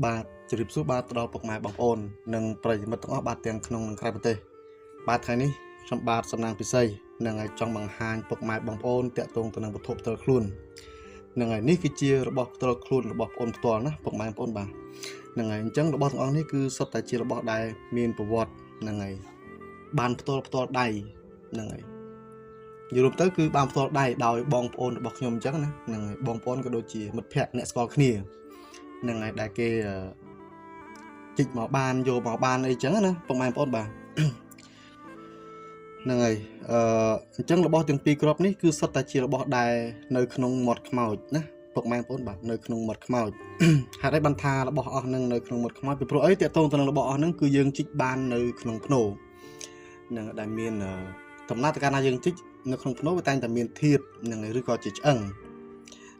បាទជម្រាបសួរបាទដល់ពុកម៉ែបងប្អូននិងប្រិយមិត្តទាំងអស់បាទទាំងក្នុងនិងក្រៅប្រទេសបាទថ្ងៃនេះខ្ញុំបាទសំណាងពិសីនឹងឲ្យចង់បង្ហាញពុកម៉ែបងប្អូនតាក់ទងទៅនឹងវត្ថុផ្ទាល់ខ្លួននឹងហើយនេះគឺជារបស់ផ្ទាល់ខ្លួនរបស់បងប្អូនផ្ទាល់ណាពុកម៉ែបងប្អូនបាទនឹងហើយអញ្ចឹងរបស់ទាំងអស់នេះគឺសុទ្ធតែជារបស់ដែលមានប្រវត្តិនឹងហើយបានផ្ទាល់ដៃនឹងហើយនិយាយរួមទៅគឺបានផ្ទាល់ដៃដោយបងប្អូនរបស់ខ្ញុំអញ្ចឹងណានឹងហើយបងប្អូនក៏ដូចជាមិត្តភ័ក្តិអ្នកស្គាល់គ្នានឹងហើយដែលគេជីកមកបានយកមកបានអីចឹងណាពុកម៉ែបងប្អូនបាទហ្នឹងហើយអញ្ចឹងរបស់ទាំងពីរគ្រាប់នេះគឺសុទ្ធតែជារបស់ដែលនៅក្នុងមាត់ខ្មោចណាពុកម៉ែបងប្អូនបាទនៅក្នុងមាត់ខ្មោចហេតុអីបានថារបស់អស់នឹងនៅក្នុងមាត់ខ្មោចពីព្រោះអីតើតងទៅនឹងរបស់អស់នឹងគឺយើងជីកបាននៅក្នុងភ្នោនឹងដែលមានដំណើរទៅកាលណាយើងជីកនៅក្នុងភ្នោវាតែងតែមានធាតុនឹងឬក៏ជាឆ្អឹង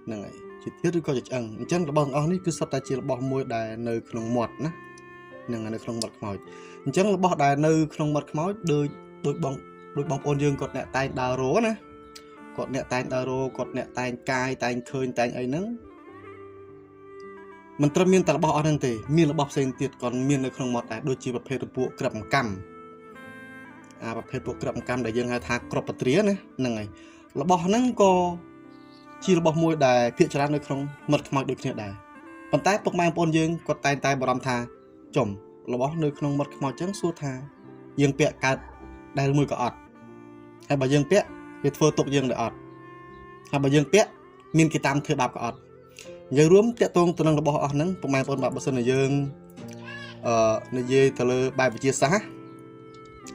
ហ្នឹងហើយជាធាតុឬក៏ជាឆ្អឹងអញ្ចឹងរបស់ទាំងអស់នេះគឺសុទ្ធតែជារបស់មួយដែលនៅក្នុងមាត់ណានឹងនៅក្នុងមាត់ខ្មោចអញ្ចឹងរបស់ដែលនៅក្នុងមាត់ខ្មោចដូចបងប្អូនយើងគាត់អ្នកតែងដើររោណាគាត់អ្នកតែងដើររោគាត់អ្នកតែងកាយតែងឃើញតែងអីហ្នឹងមិនត្រឹមមានតែរបស់អស់ហ្នឹងទេមានរបស់ផ្សេងទៀតcònមាននៅក្នុងមាត់ដែរដូចជាប្រភេទពួកក្របកម្មប្រភេទពួកក្របកម្មដែលយើងហៅថាក្របពត្រាណាហ្នឹងហើយរបស់ហ្នឹងក៏ជារបស់មួយដែលភាគច្រើននៅក្នុងមាត់ខ្មោចដូចគ្នាដែរប៉ុន្តែពុកម៉ែបងប្អូនយើងគាត់តែងតែបារម្ភថាចំរបស់នៅក្នុងមាត់ខ្មោចចឹងសួរថាយើងពាក់កើតដែលមួយក៏អត់ហើយបើយើងពាក់វាធ្វើទុកយើងដែរអត់ហើយបើយើងពាក់មានគេតាមធ្វើបាបក៏អត់យើងរួមតាក់ទងទៅនឹងរបស់អស់ហ្នឹងពុកម៉ែបងប្អូនបើសិនជាយើងនិយាយទៅលើបែបវិទ្យាសាស្ត្រ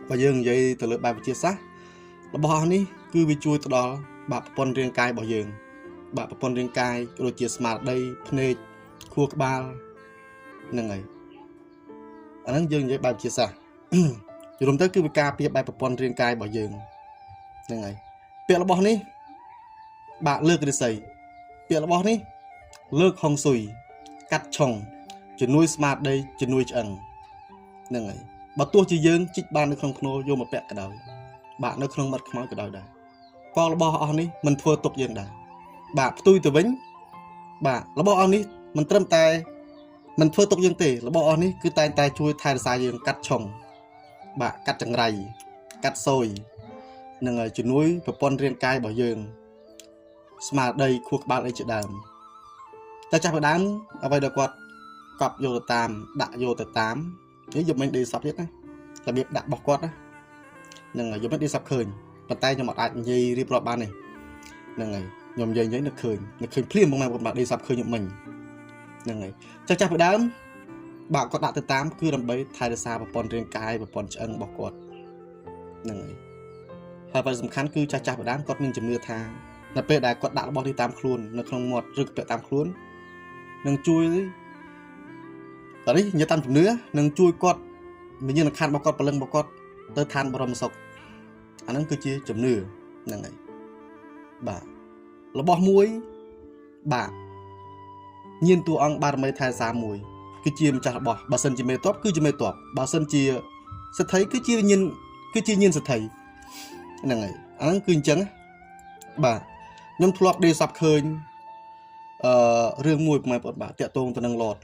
បើយើងនិយាយទៅលើបែបវិទ្យាសាស្ត្ររបស់អស់នេះគឺវាជួយទៅដល់បាក់ប្រព័ន្ធរាងកាយរបស់យើងបាក់ប្រព័ន្ធរាងកាយដូចជាស្មារតីភ្នែកខួរក្បាលហ្នឹងហើយអាហ្នឹងយើងនិយាយបែបវិទ្យាសាស្ត្រយល់ទៅគឺវាការពារបែបប្រព័ន្ធរាងកាយរបស់យើងហ្នឹងហើយពាក្យរបស់នេះបាក់លើករិស័យពាក្យរបស់នេះលើកហុងស៊ុយកាត់ឆុងជំនួយស្មារតីជំនួយឆ្អឹងហ្នឹងហើយបើទោះជាយើងជីកបាននៅក្នុងភ្នោយកមកពាក់ក៏ដោយបាក់នៅក្នុងមាត់ខ្មោចក៏ដោយដែរក៏របស់អស់នេះមិនធ្វើទុកយើងដែរបាទផ្ទុយទៅវិញបាទរបស់អស់នេះមិនត្រឹមតែមិនធ្វើទុកយើងទេរបស់អស់នេះគឺតែងតែជួយថែរក្សាយើងកាត់ឆុងបាទកាត់ចង្រៃកាត់សូយនឹងឲ្យជំនួយប្រព័ន្ធរាងកាយរបស់យើងស្មារតីខួរក្បាលអីជាដើមតែចាស់ពីដើមអ្វីដែលគាត់កប់យកទៅតាមដាក់យកទៅតាមនេះយកមិនដេកសពទៀតណារបៀបដាក់របស់គាត់ណានឹងយកមិនដេកសពឃើញប៉ុន្តែខ្ញុំអត់អាចនិយាយរៀបរាប់បានទេហ្នឹងហើយខ្ញុំនិយាយនឹកឃើញភ្លាមមកដេកសពឃើញខ្ញុំមិញហ្នឹងហើយចាស់ពីដើមបាទគាត់ដាក់ទៅតាមគឺដើម្បីថែរក្សាប្រព័ន្ធរាងកាយប្រព័ន្ធឆ្អឹងរបស់គាត់ហ្នឹងហើយហើយអ្វីសំខាន់គឺចាស់ពីដើមគាត់មានជំនឿថានៅពេលដែលគាត់ដាក់របស់នេះតាមខ្លួននៅក្នុងមាត់ឬក៏ពាក់តាមខ្លួននឹងជួយតើនេះនិយាយតាមជំនឿនឹងជួយគាត់វិញ្ញាណក្ខន្ធរបស់គាត់ព្រលឹងរបស់គាត់ទៅឋានបរមសុខអាហ្នឹងគឺជាជំនឿហ្នឹងហើយបាទរបស់មួយបាទញៀនតួអង្គបារមីថែសាមួយគឺជាម្ចាស់របស់បើសិនជាមេតបគឺជាមេតបបើសិនជាសិទ្ធិគឺជាញៀនសិទ្ធិហ្នឹងហើយអាហ្នឹងគឺអញ្ចឹងបាទខ្ញុំធ្លាប់ដេកសັບឃើញរឿងមួយប្រហែលបងបាទតាក់ទងទៅនឹងឡត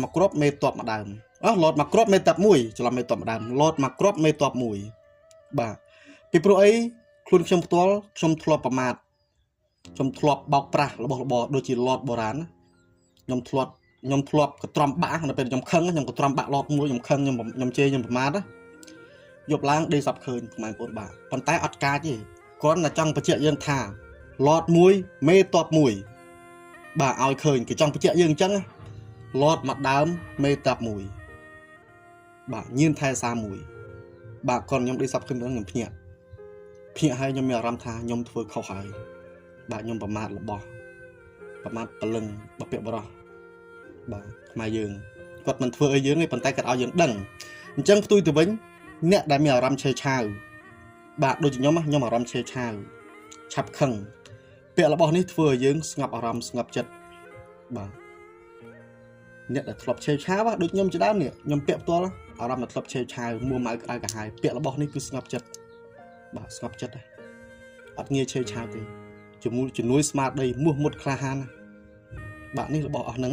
មកគ្រាប់មេតបម្ដងឡតមកគ្រាប់មេតបមួយច្រឡំមេតបម្ដងឡតមកគ្រាប់មេតបមួយបាទពីព្រោះអីខ្លួនខ្ញុំផ្ទាល់ខ្ញុំធ្លាប់ប្រមាថខ្ញុំធ្លាប់បោកប្រាស់របស់របរដូចជាឡតបុរាណខ្ញុំធ្លាប់កត្រំបាក់នៅពេលខ្ញុំខឹងខ្ញុំកត្រំបាក់ឡតមួយខ្ញុំខឹងខ្ញុំជេរខ្ញុំប្រមាថយប់ឡើងដេកសັບឃើញម៉ែបងប្អូនបាទប៉ុន្តែអត់កាចទេគ្រាន់តែចង់បញ្ជាក់យើងថាឡតមួយមេតបមួយបាទឲ្យឃើញគេចង់បញ្ជាក់យើងអញ្ចឹងឡតមកដើមមេតបមួយបាទញៀនថែសាមួយបាទគាត់ខ្ញុំដេកសັບឃើញខ្ញុំភ្ញាក់ហើយខ្ញុំមានអារម្មណ៍ថាខ្ញុំធ្វើខុសហើយបាទខ្ញុំប្រមាថរបស់ប្រមាថព្រលឹងបពាក់បរោះបាទខ្មែរយើងគាត់មិនធ្វើអីយើងទេប៉ុន្តែគាត់ឲ្យយើងដឹងអញ្ចឹងផ្ទុយទៅវិញអ្នកដែលមានអារម្មណ៍ឆេវឆាវបាទដូចខ្ញុំអារម្មណ៍ឆេវឆាវឆាប់ខឹងពាក្យរបស់នេះធ្វើឲ្យយើងស្ងប់អារម្មណ៍ស្ងប់ចិត្តបាទអ្នកដែលធ្លាប់ឆេវឆាវដូចខ្ញុំជាដើមនេះខ្ញុំពាក់ផ្ទាល់អារម្មណ៍ធ្លាប់ឆេវឆាវមួម៉ៅក្តៅកាហាយពាក្យរបស់នេះគឺស្ងប់ចិត្តបាទស្ងប់ចិត្តអត់ងាយឆេវឆាវទេជំនួយស្មារតីមោះមុតក្លាហានបាទនេះរបស់អស់ហ្នឹង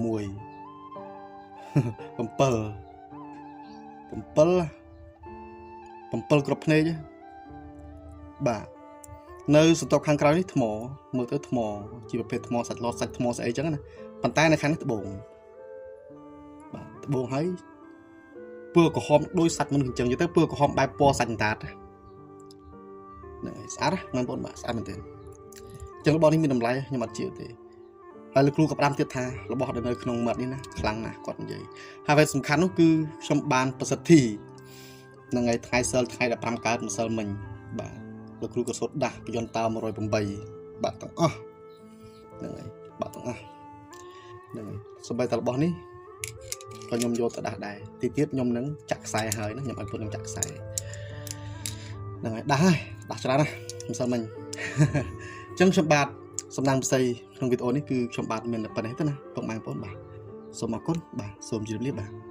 គ្រប់ភ្នែកបាទនៅសន្ទុកខាងក្រោយនេះថ្មមើលទៅថ្មជាប្រភេទថ្មសាច់ឡតសាច់ថ្មស្អីចឹងណាប៉ុន្តែនៅខាងនេះត្បូងបាទត្បូងហើយពណ៌ក្រហមដូចសាច់មនុស្សអញ្ចឹងទៅពណ៌ក្រហមបែបពណ៌សាច់អណ្ដាតហ្នឹងហើយស្អាតណាស់បងប្អូនបាទស្អាតមែនទែនចឹងរបស់នេះមានតម្លៃខ្ញុំអត់ជឿទេហើយលោកគ្រូក៏ផ្ដាំទៀតថារបស់ដែលនៅក្នុងមាត់នេះណាខ្លាំងណាស់គាត់និយាយហើយវាសំខាន់នោះគឺខ្ញុំបានប្រសិទ្ធិហ្នឹងហើយថ្ងៃសិលថ្ងៃ15កើតម្សិលមិញបាទលោកគ្រូក៏សូត្រដាស់បយន្តតោ108បាទទាំងអស់ហ្នឹងហើយបាទទាំងអស់ហ្នឹងហើយសម្បីតែរបស់នេះក៏ខ្ញុំយកទៅដាស់ដែរទីទៀតខ្ញុំនឹងចាក់ខ្សែហើយណាខ្ញុំឲ្យពុតនឹងចាក់ខ្សែហ្នឹងហើយដាស់ច្រើនណាស់ម្សិលមិញអញ្ចឹងខ្ញុំបាទសំដាងផ្សេងក្នុងវីដេអូនេះគឺខ្ញុំបាទមានប៉ុណ្ណេះទេណាពុកម៉ែបងប្អូនបាទសូមអរគុណបាទសូមជម្រាបលាបាទ